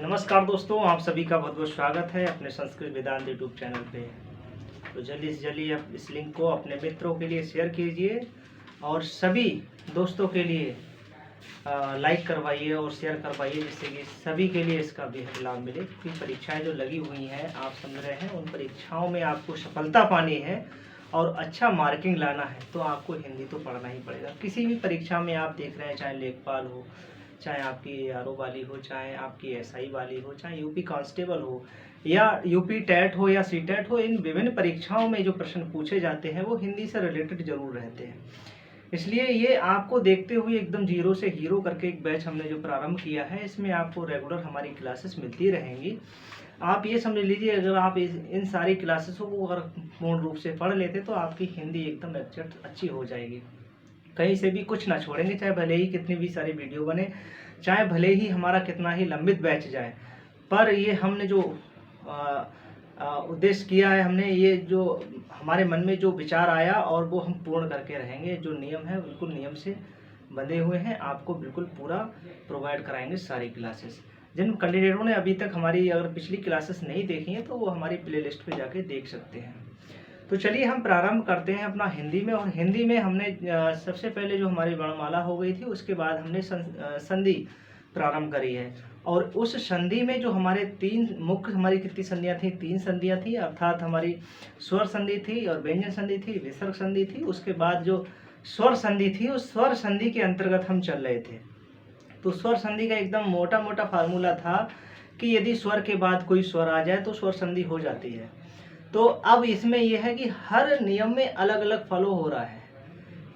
नमस्कार दोस्तों, आप सभी का बहुत बहुत स्वागत है अपने संस्कृत वेदांत यूट्यूब चैनल पे। तो जल्दी से जल्दी आप इस लिंक को अपने मित्रों के लिए शेयर कीजिए और सभी दोस्तों के लिए लाइक करवाइए और शेयर करवाइए, जिससे कि सभी के लिए इसका बेहद लाभ मिले। क्योंकि परीक्षाएं जो लगी हुई हैं, आप समझ रहे हैं, उन परीक्षाओं में आपको सफलता पानी है और अच्छा मार्किंग लाना है तो आपको हिंदी तो पढ़ना ही पड़ेगा। किसी भी परीक्षा में आप देख रहे हैं, चाहे लेखपाल हो, चाहे आपकी आरओ वाली हो, चाहे आपकी एसआई वाली हो, चाहे यूपी कांस्टेबल हो या यूपी टेट हो या सीटेट हो, इन विभिन्न परीक्षाओं में जो प्रश्न पूछे जाते हैं वो हिंदी से रिलेटेड जरूर रहते हैं। इसलिए ये आपको देखते हुए एकदम जीरो से हीरो करके एक बैच हमने जो प्रारंभ किया है, इसमें आपको रेगुलर हमारी क्लासेस मिलती रहेंगी। आप ये समझ लीजिए, अगर आप इन सारी क्लासेसों को अगर पूर्ण रूप से पढ़ लेते तो आपकी हिंदी एकदम एग्जैक्ट अच्छी हो जाएगी। कहीं से भी कुछ ना छोड़ेंगे, चाहे भले ही कितनी भी सारी वीडियो बने, चाहे भले ही हमारा कितना ही लंबित बैच जाए, पर ये हमने जो उद्देश्य किया है, हमने ये जो हमारे मन में जो विचार आया और वो हम पूर्ण करके रहेंगे। जो नियम है बिल्कुल नियम से बंधे हुए हैं, आपको बिल्कुल पूरा प्रोवाइड कराएंगे सारी क्लासेस। जिन कैंडिडेटों ने अभी तक हमारी अगर पिछली क्लासेस नहीं देखी हैं तो वो हमारी प्लेलिस्ट पे जाके देख सकते हैं। तो चलिए हम प्रारंभ करते हैं अपना हिंदी में। और हिंदी में हमने सबसे पहले जो हमारी वर्णमाला हो गई थी, उसके बाद हमने संधि प्रारंभ करी है। और उस संधि में जो हमारे तीन मुख्य हमारी कितनी संधियाँ थी, तीन संधियाँ थी, अर्थात हमारी स्वर संधि थी और व्यंजन संधि थी, विसर्ग संधि थी। उसके बाद जो स्वर संधि थी, उस स्वर संधि के अंतर्गत हम चल रहे थे। तो स्वर संधि का एकदम मोटा मोटा फार्मूला था कि यदि स्वर के बाद कोई स्वर आ जाए तो स्वर संधि हो जाती है। तो अब इसमें यह है कि हर नियम में अलग अलग फॉलो हो रहा है।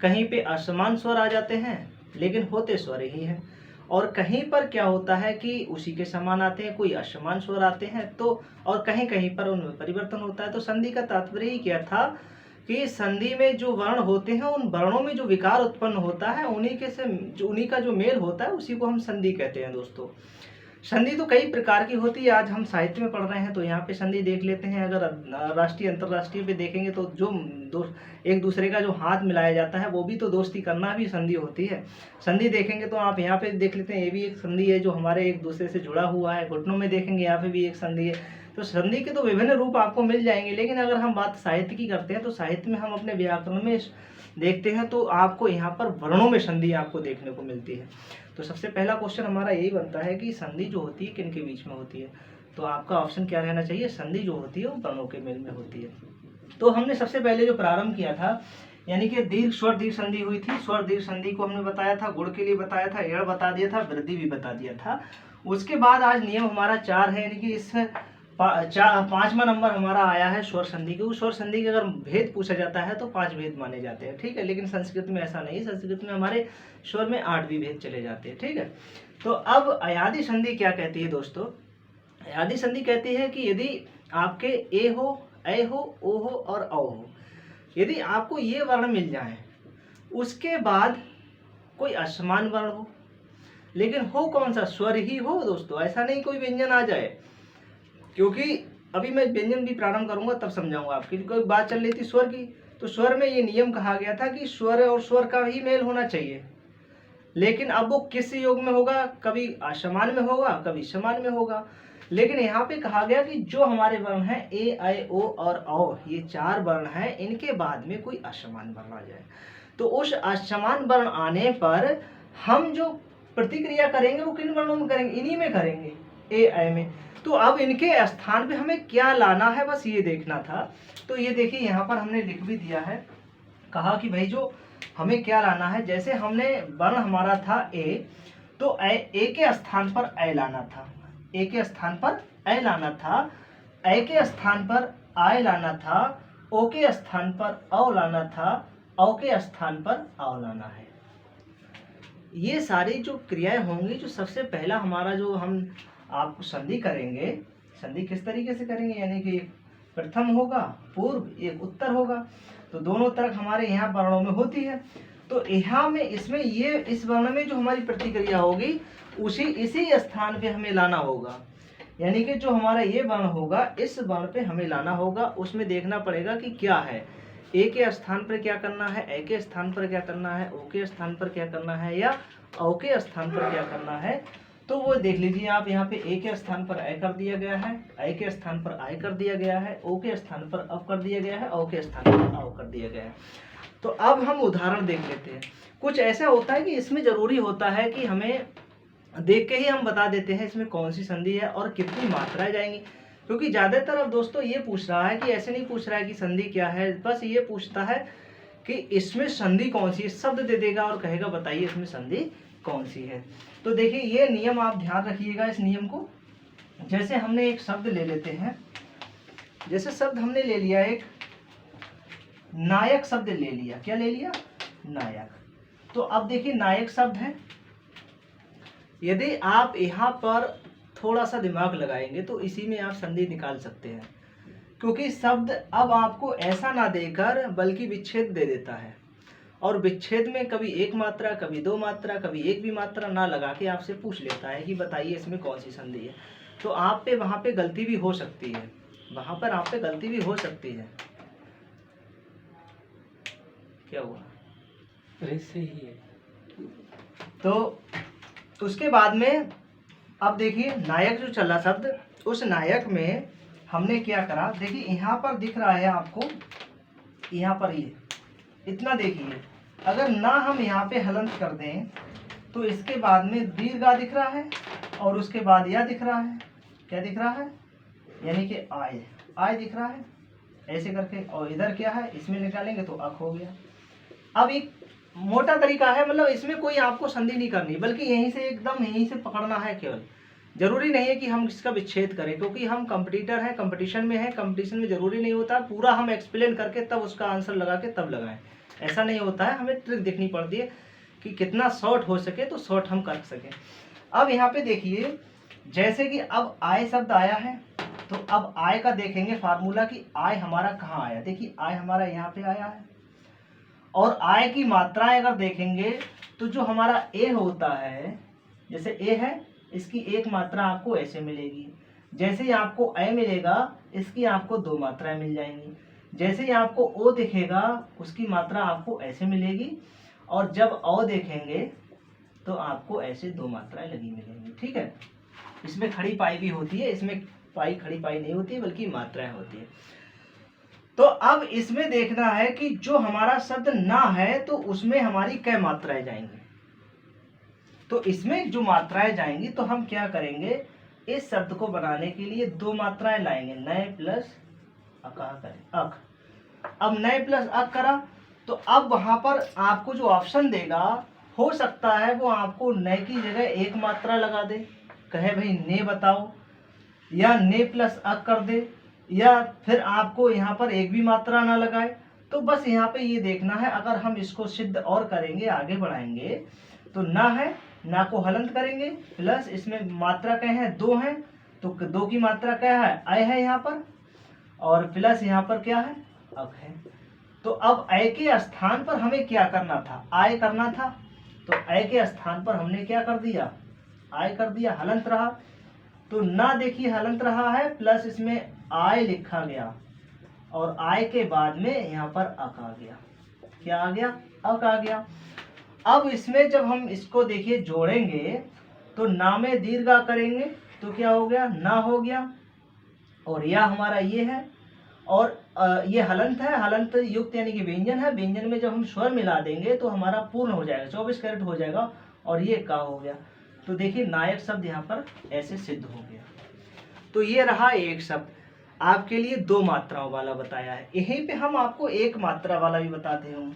कहीं पे असमान स्वर आ जाते हैं लेकिन होते स्वर ही हैं, और कहीं पर क्या होता है कि उसी के समान आते हैं, कोई असमान स्वर आते हैं, तो और कहीं कहीं पर उनमें परिवर्तन होता है। तो संधि का तात्पर्य ही क्या था कि संधि में जो वर्ण होते हैं, उन वर्णों में जो विकार उत्पन्न होता है, उन्हीं का जो मेल होता है, उसी को हम संधि कहते हैं। दोस्तों, संधि तो कई प्रकार की होती है। आज हम साहित्य में पढ़ रहे हैं तो यहाँ पे संधि देख लेते हैं। अगर राष्ट्रीय अंतर्राष्ट्रीय पे देखेंगे तो एक दूसरे का जो हाथ मिलाया जाता है, वो भी तो दोस्ती करना भी संधि होती है। संधि देखेंगे तो आप यहाँ पे देख लेते हैं, ये भी एक संधि है जो हमारे एक दूसरे से जुड़ा हुआ है। घुटनों में देखेंगे, यहाँ पे भी एक संधि है। तो संधि के तो विभिन्न रूप आपको मिल जाएंगे। लेकिन अगर हम बात साहित्य की करते हैं तो साहित्य में हम अपने व्याकरण में देखते हैं तो आपको यहाँ पर वर्णों में संधि आपको देखने को मिलती है। तो सबसे पहला क्वेश्चन हमारा यही बनता है कि संधि जो होती है किन के बीच में होती है। तो आपका ऑप्शन क्या रहना चाहिए, संधि जो होती है वो वर्णों के मेल में होती है। तो हमने सबसे पहले जो प्रारंभ किया था, यानी कि दीर्घ स्वर दीर्घ संधि हुई थी। स्वर दीर्घ संधि को हमने बताया था, गुण के लिए बताया था, एड़ बता दिया था, वृद्धि भी बता दिया था। उसके बाद आज नियम हमारा 4 है, यानी कि इस 5वां नंबर हमारा आया है स्वर संधि के। उस स्वर संधि के अगर भेद पूछा जाता है तो 5 भेद माने जाते हैं, ठीक है। लेकिन संस्कृत में ऐसा नहीं, संस्कृत में हमारे स्वर में 8 भी भेद चले जाते हैं, ठीक है। तो अब अयादि संधि क्या कहती है दोस्तों? अयादि संधि कहती है कि यदि आपके ए हो, ऐ हो, ओ हो और औ हो, यदि आपको ये वर्ण मिल जाए, उसके बाद कोई असमान वर्ण हो, लेकिन हो कौन सा, स्वर ही हो दोस्तों, ऐसा नहीं कोई व्यंजन आ जाए। क्योंकि अभी मैं व्यंजन भी प्रारंभ करूंगा तब समझाऊंगा आपकी। कोई बात चल रही थी स्वर की, तो स्वर में ये नियम कहा गया था कि स्वर और स्वर का ही मेल होना चाहिए। लेकिन अब वो किस योग में होगा, कभी असमान में होगा, कभी समान में होगा। लेकिन यहाँ पे कहा गया कि जो हमारे वर्ण हैं ए, ऐ, ओ और औ, ये 4 वर्ण हैं, इनके बाद में कोई असमान वर्ण आ जाए तो उस असमान वर्ण आने पर हम जो प्रतिक्रिया करेंगे वो किन वर्णों में करेंगे, इन्हीं में करेंगे, ए, ऐ में। तो अब इनके स्थान पे हमें क्या लाना है, बस ये देखना था। तो ये देखिए यहाँ पर हमने लिख भी दिया है, कहा कि भाई जो हमें क्या लाना है, जैसे हमने वर्ण हमारा था ए, तो ए के स्थान पर ऐ लाना था, ए के स्थान पर ऐ लाना था, ऐ के स्थान पर आय लाना था, ओ के स्थान पर औ लाना था, औ के स्थान पर औ लाना है। ये सारी जो क्रियाएं होंगी, जो सबसे पहला हमारा जो हम आपको संधि करेंगे, संधि किस तरीके से करेंगे, यानी कि प्रथम होगा पूर्व, एक उत्तर होगा। तो दोनों तरफ हमारे यहाँ वर्णों में होती है। तो यहाँ में इसमें ये इस वर्ण में जो हमारी प्रतिक्रिया होगी इसी स्थान पे हमें लाना होगा। यानी कि जो हमारा ये वर्ण होगा, इस वर्ण पे हमें लाना होगा। उसमें देखना पड़ेगा कि क्या है, ए के स्थान पर क्या करना है, ए के स्थान पर क्या करना है, ओ के स्थान पर क्या करना है, या औ के स्थान पर क्या करना है। तो वो देख लीजिए आप, यहाँ पे ए के स्थान पर ए कर दिया गया है, आई के स्थान पर आई कर दिया गया है, ओ के स्थान पर अव कर दिया गया है, औ के स्थान पर आव कर दिया गया है। तो अब हम उदाहरण देख लेते हैं। कुछ ऐसा होता है कि इसमें जरूरी होता है कि हमें देख के ही हम बता देते हैं इसमें कौन सी संधि है और कितनी मात्राएं जाएंगी, क्योंकि ज्यादातर अब दोस्तों ये पूछ रहा है कि ऐसे नहीं पूछ रहा है कि संधि क्या है, बस ये पूछता है कि इसमें संधि कौन सी है, शब्द दे देगा और कहेगा बताइए इसमें संधि कौन सी है। तो देखिए ये नियम आप ध्यान रखिएगा इस नियम को। जैसे हमने एक शब्द ले लेते हैं, जैसे शब्द हमने ले लिया एक नायक शब्द ले लिया, क्या ले लिया, नायक। तो अब देखिए नायक शब्द है, यदि आप यहाँ पर थोड़ा सा दिमाग लगाएंगे तो इसी में आप संधि निकाल सकते हैं, क्योंकि शब्द अब आपको ऐसा ना देकर बल्कि विच्छेद दे देता है, और विच्छेद में कभी एक मात्रा, कभी दो मात्रा, कभी एक भी मात्रा ना लगा के आपसे पूछ लेता है कि बताइए इसमें कौन सी संधि है। तो आप पे वहाँ पे गलती भी हो सकती है, वहाँ पर आप पे गलती भी हो सकती है। क्या हुआ, सही है। तो उसके बाद में अब देखिए नायक जो चला शब्द, उस नायक में हमने क्या करा, देखिए यहाँ पर दिख रहा है आपको, यहाँ पर ये इतना देखिए, अगर ना हम यहाँ पे हलंत कर दें तो इसके बाद में दीर्घा दिख रहा है और उसके बाद यह दिख रहा है, क्या दिख रहा है, यानी कि आय, आय दिख रहा है ऐसे करके, और इधर क्या है, इसमें निकालेंगे तो अक हो गया। अब एक मोटा तरीका है, मतलब इसमें कोई आपको संधि नहीं करनी, बल्कि यहीं से एकदम यहीं से पकड़ना है केवल। जरूरी नहीं है कि हम इसका विच्छेद करें, क्योंकि हम कंपटीटर हैं, कंपटीशन में है, कंपटीशन में जरूरी नहीं होता पूरा हम एक्सप्लेन करके तब उसका आंसर लगा के तब लगाएं, ऐसा नहीं होता है। हमें ट्रिक देखनी पड़ती है कि कितना शॉर्ट हो सके तो शॉर्ट हम कर सकें। अब यहाँ पे देखिए, जैसे कि अब आय शब्द आया है, तो अब आय का देखेंगे फार्मूला कि आय हमारा कहाँ आया। देखिए आय हमारा यहाँ पे आया है, और आय की मात्राएं अगर देखेंगे तो जो हमारा ए होता है, जैसे ए है, इसकी एक मात्रा आपको ऐसे मिलेगी, जैसे ही आपको ए मिलेगा इसकी आपको दो मात्राएं मिल जाएंगी, जैसे ही आपको ओ दिखेगा उसकी मात्रा आपको ऐसे मिलेगी, और जब औ देखेंगे तो आपको ऐसे दो मात्राएं लगी मिलेंगी। ठीक है, इसमें खड़ी पाई भी होती है, इसमें पाई खड़ी पाई नहीं होती है बल्कि मात्राएं होती है। तो अब इसमें देखना है कि जो हमारा शब्द ना है तो उसमें हमारी कै मात्राएं जाएंगी। तो इसमें जो मात्राएं जाएंगी तो हम क्या करेंगे, इस शब्द को बनाने के लिए दो मात्राएं लाएंगे, नए प्लस अका करें अक। अब नए प्लस अक करा तो अब वहां पर आपको जो ऑप्शन देगा, हो सकता है वो आपको नए की जगह एक मात्रा लगा दे, कहे भाई ने बताओ, या ने प्लस अक कर दे, या फिर आपको यहाँ पर एक भी मात्रा ना लगाए। तो बस यहाँ पे ये देखना है, अगर हम इसको सिद्ध और करेंगे, आगे बढ़ाएंगे, तो ना है, ना को हलंत करेंगे, प्लस इसमें मात्रा क्या है, दो है, तो दो की मात्रा क्या है, अय है यहाँ पर, और प्लस यहाँ पर क्या है, अक है। तो अब अय के स्थान पर हमें क्या करना था, आय करना था, तो अय के स्थान पर हमने क्या कर दिया, आय कर दिया, हलंत रहा। तो ना देखिए हलंत रहा है, प्लस इसमें आय लिखा गया, और आय के बाद में यहाँ पर अक आ गया, क्या आ गया, अक आ गया। अब इसमें जब हम इसको देखिए जोड़ेंगे तो ना में दीर्घा करेंगे तो क्या हो गया, ना हो गया, और यह हमारा ये है, और ये हलंत है, हलंत युक्त यानी कि व्यंजन है, व्यंजन में जब हम स्वर मिला देंगे तो हमारा पूर्ण हो जाएगा, 24 कैरेट हो जाएगा, और ये का हो गया। तो देखिए नायक शब्द यहाँ पर ऐसे सिद्ध हो गया। तो ये रहा एक शब्द, आपके लिए दो मात्राओं वाला बताया है, यहीं पे हम आपको एक मात्रा वाला भी बताते हूँ।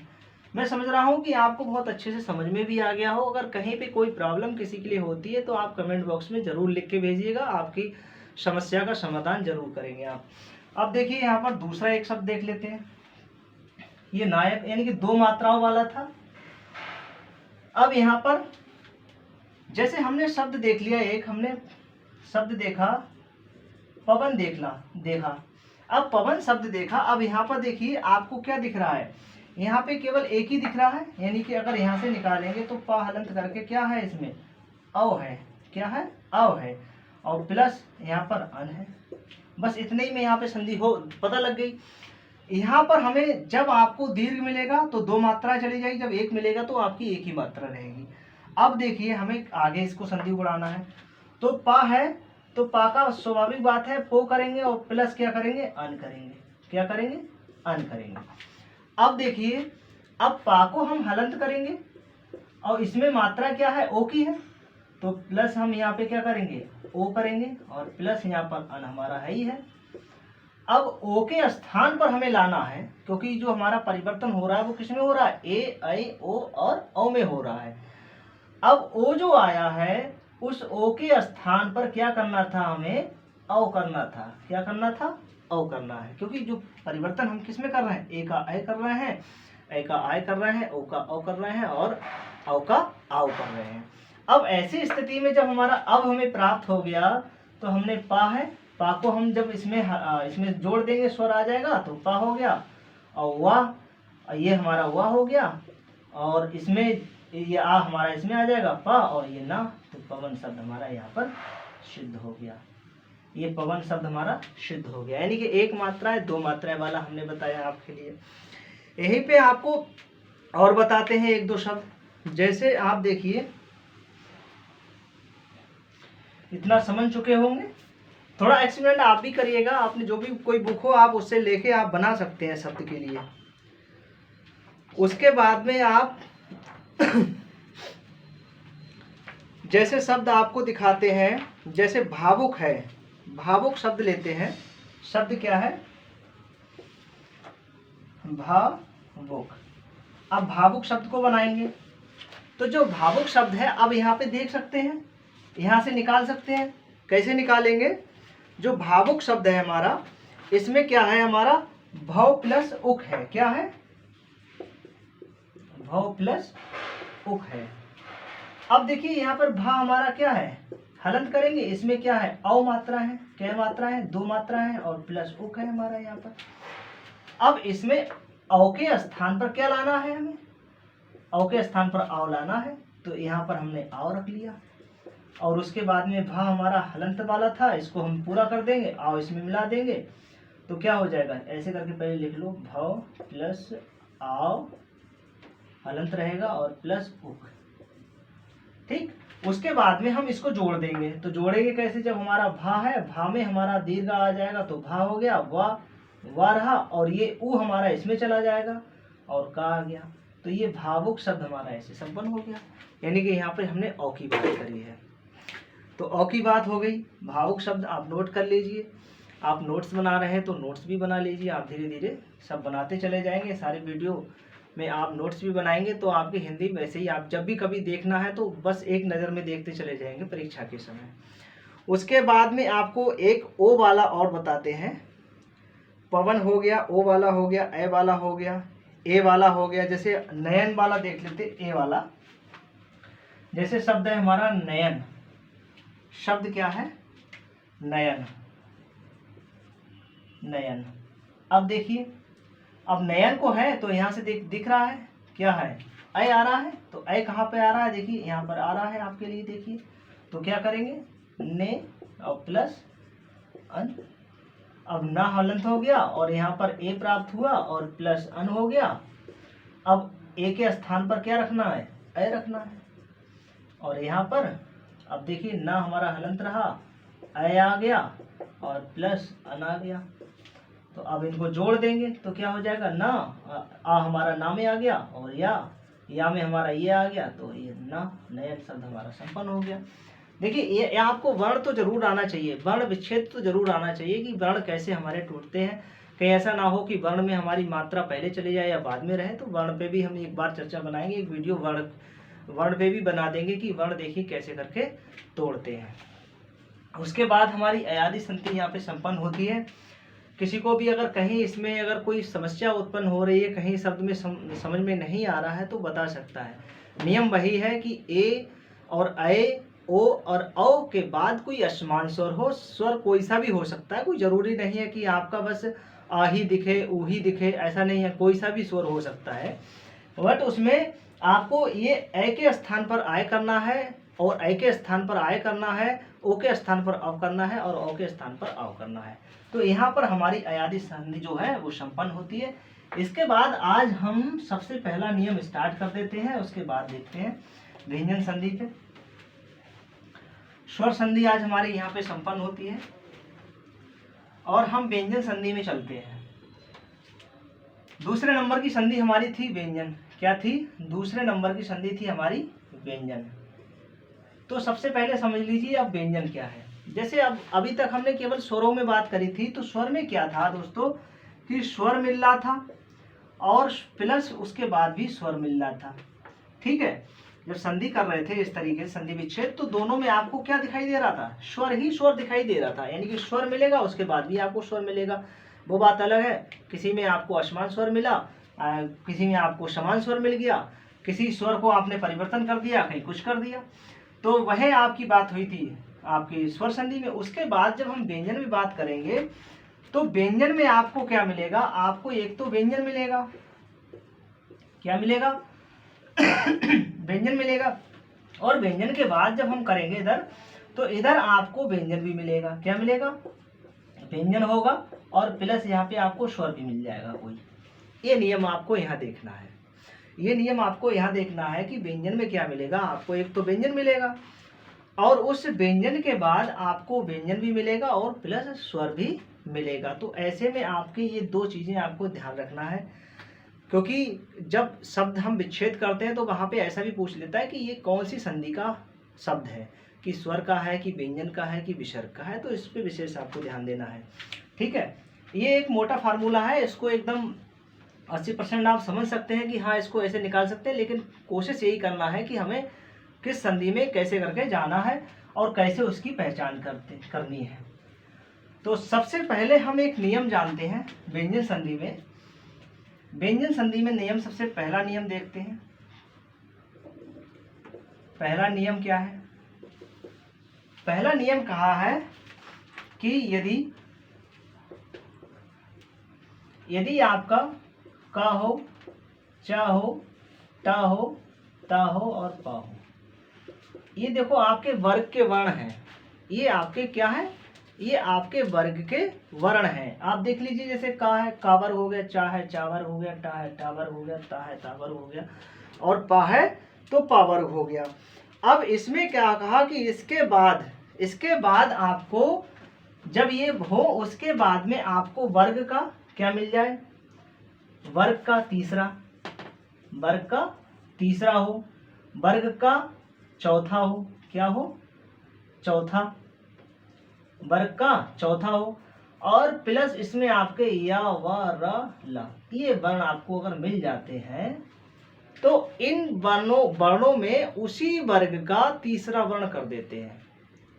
मैं समझ रहा हूँ कि आपको बहुत अच्छे से समझ में भी आ गया हो। अगर कहीं पे कोई प्रॉब्लम किसी के लिए होती है तो आप कमेंट बॉक्स में जरूर लिख के भेजिएगा, आपकी समस्या का समाधान जरूर करेंगे आप। अब देखिए यहाँ पर दूसरा एक शब्द देख लेते हैं, ये नायक यानी कि दो मात्राओं वाला था। अब यहाँ पर जैसे हमने शब्द देख लिया, एक हमने शब्द देखा, पवन देखा, अब पवन शब्द देखा। अब यहाँ पर देखिए आपको क्या दिख रहा है, यहाँ पे केवल एक ही दिख रहा है, यानी कि अगर यहाँ से निकालेंगे तो पा हलंत करके क्या है, इसमें अव है, क्या है, अव है, और प्लस यहाँ पर अन है। बस इतने ही में यहाँ पे संधि हो पता लग गई। यहाँ पर हमें जब आपको दीर्घ मिलेगा तो दो मात्राएं चली जाएगी, जब एक मिलेगा तो आपकी एक ही मात्रा रहेगी। अब देखिए हमें आगे इसको संधि उड़ाना है। तो पा है, तो पा का स्वाभाविक बात है पो करेंगे और प्लस क्या करेंगे, अन करेंगे। क्या करेंगे, अन करेंगे। अब देखिए, अब पा को हम हलंत करेंगे और इसमें मात्रा क्या है, ओ की है, तो प्लस हम यहाँ पे क्या करेंगे, ओ करेंगे और प्लस यहाँ पर अन हमारा है ही है। अब ओ के स्थान पर हमें लाना है, क्योंकि जो हमारा परिवर्तन हो रहा है वो किसमें हो रहा है, ए, ऐ, ओ और औ में हो रहा है। अब ओ जो आया है उस ओ के स्थान पर क्या करना था, हमें औ करना था। क्या करना था, औ करना है, क्योंकि जो परिवर्तन हम किस में कर रहे हैं, ए का ऐ कर रहे हैं, ऐ का आय कर रहे हैं, ओ का औ कर रहे हैं और औ का आओ कर रहे हैं। अब ऐसी स्थिति में जब हमारा अब हमें प्राप्त हो गया, तो हमने पा है, पा को हम जब इसमें जोड़ देंगे स्वर आ जाएगा, तो पा हो गया और वाह, ये हमारा वाह हो गया और इसमें ये आ हमारा इसमें आ जाएगा पा और ये ना, तो पवन शब्द हमारा यहाँ पर सिद्ध हो गया। ये पवन शब्द हमारा सिद्ध हो गया, यानी कि एक मात्राएं दो मात्राएं वाला हमने बताया आपके लिए। यहीं पे आपको और बताते हैं एक दो शब्द। जैसे आप देखिए, इतना समझ चुके होंगे, थोड़ा एक्सपेरिमेंट आप भी करिएगा। आपने जो भी कोई बुक हो आप उससे लेके आप बना सकते हैं शब्द के लिए। उसके बाद में आप जैसे शब्द आपको दिखाते हैं, जैसे भावुक है, भावुक शब्द लेते हैं। शब्द क्या है, भावुक। अब भावुक शब्द को बनाएंगे, तो जो भावुक शब्द है अब यहाँ पे देख सकते हैं, यहाँ से निकाल सकते हैं। कैसे निकालेंगे, जो भावुक शब्द है हमारा, इसमें क्या है, हमारा भव प्लस उक है। क्या है, भव प्लस उक है। अब देखिए यहाँ पर भा हमारा क्या है, हलंत करेंगे, इसमें क्या है, औ मात्रा है। क्या मात्रा है, दो मात्रा है और प्लस उक है हमारा यहाँ पर। अब इसमें औ के स्थान पर क्या लाना है, हमें औ के स्थान पर आओ लाना है, तो यहाँ पर हमने आओ रख लिया। और उसके बाद में भा हमारा हलंत वाला था, इसको हम पूरा कर देंगे, आओ इसमें मिला देंगे, तो क्या हो जाएगा, ऐसे करके पहले लिख लो, भव प्लस आओ हलंत रहेगा और प्लस उक। ठीक, उसके बाद में हम इसको जोड़ देंगे। तो जोड़ेंगे कैसे, जब हमारा भा है, भा में हमारा दीर्घ आ जाएगा तो भा हो गया, वाह रहा और ये ऊ हमारा इसमें चला जाएगा और का आ गया। तो ये भावुक शब्द हमारा ऐसे संपन्न हो गया। यानी कि यहाँ पे हमने औ की बात करी है। तो औ की बात हो गई। भावुक शब्द आप नोट कर लीजिए। आप नोट्स बना रहे हैं तो नोट्स भी बना लीजिए। आप धीरे धीरे सब बनाते चले जाएंगे। सारे वीडियो में आप नोट्स भी बनाएंगे तो आपकी हिंदी वैसे ही आप जब भी कभी देखना है तो बस एक नज़र में देखते चले जाएंगे परीक्षा के समय। उसके बाद में आपको एक ओ वाला और बताते हैं। पवन हो गया, ओ वाला हो गया, ए वाला हो गया, ए वाला हो गया। जैसे नयन वाला देख लेते, ए वाला। जैसे शब्द है हमारा नयन। शब्द क्या है, नयन, नयन। अब देखिए, अब नयन को है तो यहाँ से दिख रहा है क्या है, ऐ आ रहा है। तो ऐ कहाँ पे आ रहा है, देखिए यहाँ पर आ रहा है आपके लिए। देखिए तो क्या करेंगे, ने और प्लस अन। अब ना हलंत हो गया और यहाँ पर ए प्राप्त हुआ और प्लस अन हो गया। अब ए के स्थान पर क्या रखना है, ऐ रखना है। और यहाँ पर अब देखिए ना हमारा हलंत रहा, ऐ आ गया और प्लस अन आ गया। तो अब इनको जोड़ देंगे तो क्या हो जाएगा, ना आ हमारा ना में आ गया और या में हमारा ये आ गया। तो ये ना, नयन शब्द हमारा संपन्न हो गया। देखिए ये आपको वर्ण तो जरूर आना चाहिए, वर्ण विच्छेद तो जरूर आना चाहिए कि वर्ण कैसे हमारे टूटते हैं। कहीं ऐसा ना हो कि वर्ण में हमारी मात्रा पहले चली जाए या बाद में रहे। तो वर्ण पे भी हम एक बार चर्चा बनाएंगे, एक वीडियो वर्ण पे भी बना देंगे कि वर्ण देखिए कैसे करके तोड़ते हैं। उसके बाद हमारी अयादि संधि यहाँ पे संपन्न होती है। किसी को भी अगर कहीं इसमें अगर कोई समस्या उत्पन्न हो रही है, कहीं शब्द में समझ में नहीं आ रहा है तो बता सकता है। नियम वही है कि ए और ऐ, ओ और औ के बाद कोई असमान स्वर हो। स्वर कोई सा भी हो सकता है, कोई जरूरी नहीं है कि आपका बस आ ही दिखे, ऊ ही दिखे, ऐसा नहीं है। कोई सा भी स्वर हो सकता है, बट उसमें आपको ये ए के स्थान पर आय करना है और ऐ के स्थान पर आय करना है, ओ के स्थान पर अव करना है और औ के स्थान पर आव करना है। तो यहाँ पर हमारी अयादि संधि जो है वो संपन्न होती है। इसके बाद आज हम सबसे पहला नियम स्टार्ट कर देते हैं, उसके बाद देखते हैं। व्यंजन संधि पे। स्वर संधि आज हमारे यहाँ पे संपन्न होती है और हम व्यंजन संधि में चलते हैं। दूसरे नंबर की संधि हमारी थी व्यंजन। क्या थी? दूसरे नंबर की संधि थी हमारी व्यंजन। तो सबसे पहले समझ लीजिए अब व्यंजन क्या है। जैसे अब अभी तक हमने केवल स्वरों में बात करी थी, तो स्वर में क्या था दोस्तों कि स्वर मिल रहा था और प्लस उसके बाद भी स्वर मिल रहा था। ठीक है, जब संधि कर रहे थे इस तरीके से संधि विच्छेद, तो दोनों में आपको क्या दिखाई दे रहा था? स्वर ही स्वर दिखाई दे रहा था। यानी कि स्वर मिलेगा उसके बाद भी आपको स्वर मिलेगा, वो बात अलग है। किसी में आपको असमान स्वर मिला, किसी में आपको समान स्वर मिल गया, किसी स्वर को आपने परिवर्तन कर दिया, कहीं कुछ कर दिया। तो वह आपकी बात हुई थी आपकी स्वर संधि में। उसके बाद जब हम व्यंजन में बात करेंगे तो व्यंजन में आपको क्या मिलेगा? आपको एक तो व्यंजन मिलेगा। क्या मिलेगा? व्यंजन मिलेगा। और व्यंजन के बाद जब हम करेंगे इधर, तो इधर आपको व्यंजन भी मिलेगा। क्या मिलेगा? व्यंजन होगा और प्लस यहाँ पे आपको स्वर भी मिल जाएगा कोई। ये नियम आपको यहाँ देखना है। ये नियम आपको यहाँ देखना है कि व्यंजन में क्या मिलेगा? आपको एक तो व्यंजन मिलेगा और उस व्यंजन के बाद आपको व्यंजन भी मिलेगा और प्लस स्वर भी मिलेगा। तो ऐसे में आपकी ये दो चीज़ें आपको ध्यान रखना है, क्योंकि जब शब्द हम विच्छेद करते हैं तो वहाँ पे ऐसा भी पूछ लेता है कि ये कौन सी संधि का शब्द है, कि स्वर का है, कि व्यंजन का है, कि विसर्ग का है। तो इस पे विशेष आपको ध्यान देना है। ठीक है, ये एक मोटा फार्मूला है, इसको एकदम 80% आप समझ सकते हैं कि हाँ इसको ऐसे निकाल सकते हैं, लेकिन कोशिश यही करना है कि हमें किस संधि में कैसे करके जाना है और कैसे उसकी पहचान करनी है। तो सबसे पहले हम एक नियम जानते हैं व्यंजन संधि में। व्यंजन संधि में नियम, सबसे पहला नियम देखते हैं। पहला नियम क्या है? पहला नियम कहा है कि यदि आपका का हो, चा हो, टा हो, ता हो और पा हो, ये देखो आपके वर्ग के वर्ण हैं। ये आपके क्या है? ये आपके वर्ग के वर्ण हैं। आप देख लीजिए, जैसे का है का वर्ग हो गया, चा है चा वर्ग हो गया, टा है टा वर्ग हो गया, ता है ता वर्ग हो गया और पा है तो पा वर्ग हो गया। अब इसमें क्या कहा कि इसके बाद आपको जब ये हो, उसके बाद में आपको वर्ग का क्या मिल जाए? वर्ग का तीसरा हो, वर्ग का चौथा हो। क्या हो? चौथा, वर्ग का चौथा हो और प्लस इसमें आपके या व र ला, ये वर्ण आपको अगर मिल जाते हैं तो इन वर्णों में उसी वर्ग का तीसरा वर्ण कर देते हैं।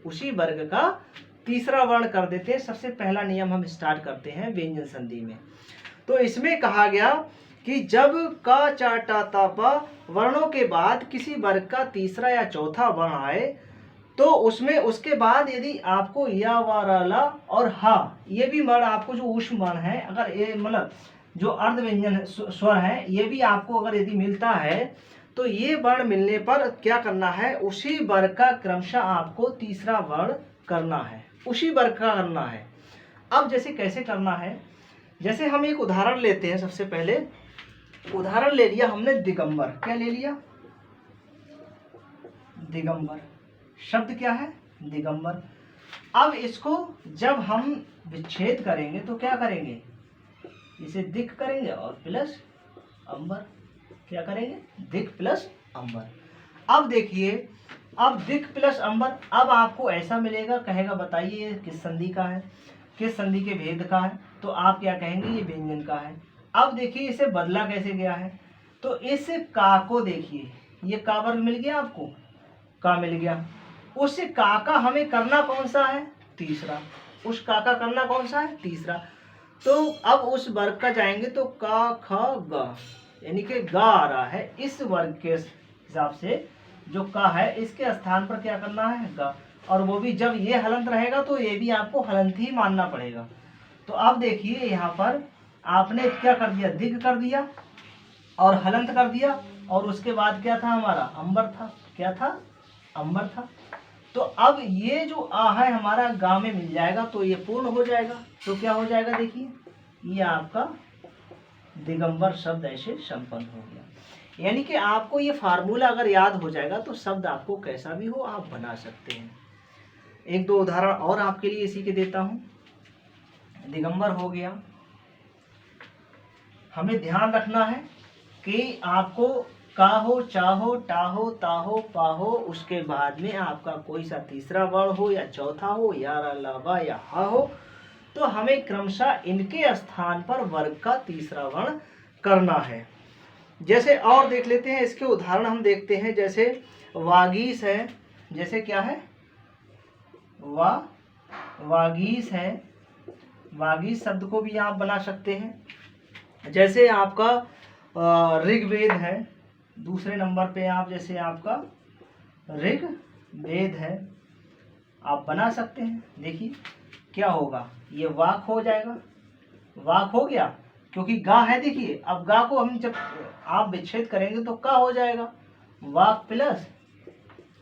उसी वर्ग का तीसरा वर्ण कर देते हैं। सबसे पहला नियम हम स्टार्ट करते हैं व्यंजन संधि में। तो इसमें कहा गया कि जब का, चा, टा, ता, पा वर्णों के बाद किसी वर्ग का तीसरा या चौथा वर्ण आए, तो उसमें उसके बाद यदि आपको या, वा, रा, ला और हा, ये भी वर्ण आपको जो ऊष्म वर्ण है, अगर ये मतलब जो अर्ध व्यंजन स्वर है, ये भी आपको अगर यदि मिलता है, तो ये वर्ण मिलने पर क्या करना है? उसी वर्ग का क्रमशः आपको तीसरा वर्ण करना है, उसी वर्ग का करना है। अब जैसे कैसे करना है, जैसे हम एक उदाहरण लेते हैं। सबसे पहले उदाहरण ले लिया हमने दिगंबर। क्या ले लिया? दिगंबर शब्द क्या है? दिगंबर। अब इसको जब हम विच्छेद करेंगे तो क्या करेंगे? इसे दिक करेंगे और प्लस अंबर। क्या करेंगे? दिक प्लस अंबर। अब देखिए, अब दिक प्लस अंबर, अब आपको ऐसा मिलेगा, कहेगा बताइए किस संधि का है, किस संधि के भेद का है? तो आप क्या कहेंगे? ये व्यंजन का है। अब देखिए इसे बदला कैसे गया है, तो इस का को देखिए, ये का वर्ग मिल गया आपको, का मिल गया। उस का का हमें करना कौन सा है? तीसरा। उस का का करना कौन सा है? तीसरा। तो अब उस वर्ग का जाएंगे तो का, ख, ग, यानी कि गा आ रहा है। इस वर्ग के हिसाब से जो का है, इसके स्थान पर क्या करना है? गा। और वो भी जब ये हलंत रहेगा तो ये भी आपको हलंत ही मानना पड़ेगा। तो अब देखिए यहाँ पर आपने क्या कर दिया? दिग कर दिया और हलंत कर दिया, और उसके बाद क्या था हमारा? अंबर था। क्या था? अंबर था। तो अब ये जो आ है हमारा गा में मिल जाएगा, तो ये पूर्ण हो जाएगा। तो क्या हो जाएगा? देखिए ये आपका दिगंबर शब्द ऐसे संपन्न हो गया। यानी कि आपको ये फार्मूला अगर याद हो जाएगा तो शब्द आपको कैसा भी हो आप बना सकते हैं। एक दो उदाहरण और आपके लिए इसी के देता हूं। दिगंबर हो गया। हमें ध्यान रखना है कि आपको काहो, चाहो, टाहो, ताहो, पाहो, उसके बाद में आपका कोई सा तीसरा वर्ण हो या चौथा हो या अलावा या हा हो, तो हमें क्रमशः इनके स्थान पर वर्ग का तीसरा वर्ण करना है। जैसे और देख लेते हैं, इसके उदाहरण हम देखते हैं। जैसे वागीश है, जैसे क्या है, वागीश है। वागीश शब्द को भी आप बना सकते हैं। जैसे आपका ऋग्वेद है, दूसरे नंबर पे आप जैसे आपका ऋग्वेद है, आप बना सकते हैं। देखिए क्या होगा, ये वाक हो जाएगा, वाक हो गया क्योंकि गा है। देखिए अब गा को हम जब आप विच्छेद करेंगे तो का हो जाएगा, वाक प्लस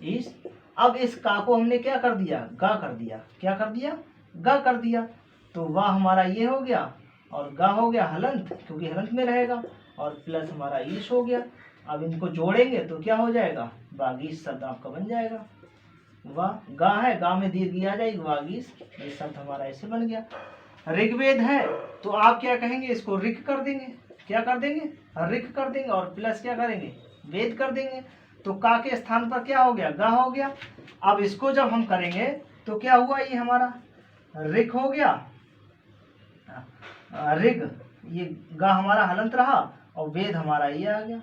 इस। अब इस का को हमने क्या कर दिया, गा कर दिया। क्या कर दिया, गा कर दिया। तो वाह हमारा ये हो गया और गा हो गया हलंत, क्योंकि हलंत में रहेगा, और प्लस हमारा ईश हो गया। अब इनको जोड़ेंगे तो क्या हो जाएगा, वागीश शब्द आपका बन जाएगा। वाह गा है, गा में दीर्घ आ जाएगी, वागीश, ये शब्द हमारा ऐसे बन गया। ऋग्वेद है तो आप क्या कहेंगे, इसको ऋक कर देंगे। क्या कर देंगे, ऋक कर देंगे, और प्लस क्या करेंगे, वेद कर देंगे। तो का के स्थान पर क्या हो गया, गा हो गया। अब इसको जब हम करेंगे तो क्या हुआ, ये हमारा ऋक हो गया, ऋग, ये गा हमारा हलंत रहा और वेद हमारा ये आ गया,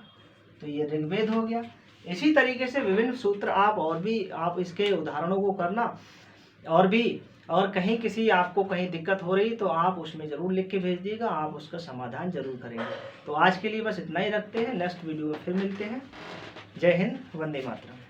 तो ये ऋग्वेद हो गया। इसी तरीके से विभिन्न सूत्र आप और भी आप इसके उदाहरणों को करना, और भी और कहीं किसी आपको कहीं दिक्कत हो रही तो आप उसमें ज़रूर लिख के भेज दिएगा, आप उसका समाधान जरूर करेंगे। तो आज के लिए बस इतना ही रखते हैं, नेक्स्ट वीडियो में फिर मिलते हैं। जय हिंद, वंदे मातरम।